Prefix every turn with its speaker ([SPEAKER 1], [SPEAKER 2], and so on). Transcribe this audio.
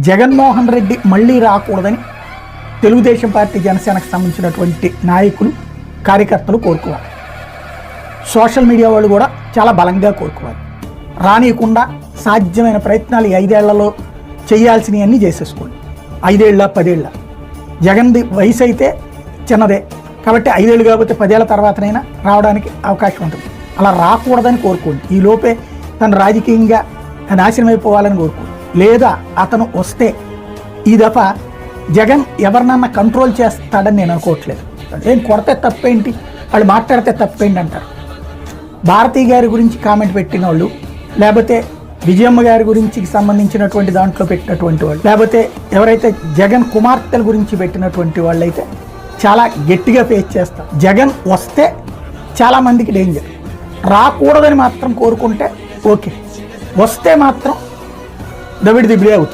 [SPEAKER 1] జగన్మోహన్ రెడ్డి మళ్ళీ రాకూడదని తెలుగుదేశం పార్టీ జనసేనకు సంబంధించినటువంటి నాయకులు కార్యకర్తలు కోరుకోవాలి. సోషల్ మీడియా వాళ్ళు కూడా చాలా బలంగా కోరుకోవాలి. రానియకుండా సాధ్యమైన ప్రయత్నాలు 5 ఏళ్లలో చేయాల్సినవన్నీ చేసేసుకోండి. 5 ఏళ్ళ 10 ఏళ్ళ జగన్ది వయసు అయితే చిన్నదే కాబట్టి 5 ఏళ్ళు కాకపోతే 10 ఏళ్ల తర్వాతనైనా రావడానికి అవకాశం ఉంటుంది. అలా రాకూడదని కోరుకోండి. ఈ లోపే తను రాజకీయంగా నాశనం అయిపోవాలని కోరుకోండి. లేదా అతను వస్తే ఈ దఫా జగన్ ఎవరినన్నా కంట్రోల్ చేస్తాడని నేను అనుకోవట్లేదు. ఏం కొడితే తప్పేంటి, వాళ్ళు మాట్లాడితే తప్పేంటి అంటారు. భారతీ గారి గురించి కామెంట్ పెట్టిన వాళ్ళు, లేకపోతే విజయమ్మ గారి గురించి సంబంధించినటువంటి దాంట్లో పెట్టినటువంటి వాళ్ళు, లేకపోతే ఎవరైతే జగన్ కుమార్తెల గురించి పెట్టినటువంటి వాళ్ళు అయితే చాలా గట్టిగా ఫేస్ చేస్తారు. జగన్ వస్తే చాలామందికి డేంజర్. రాకూడదని మాత్రం కోరుకుంటే ఓకే, వస్తే మాత్రం దబిడి దిబిడే అవుతుంది.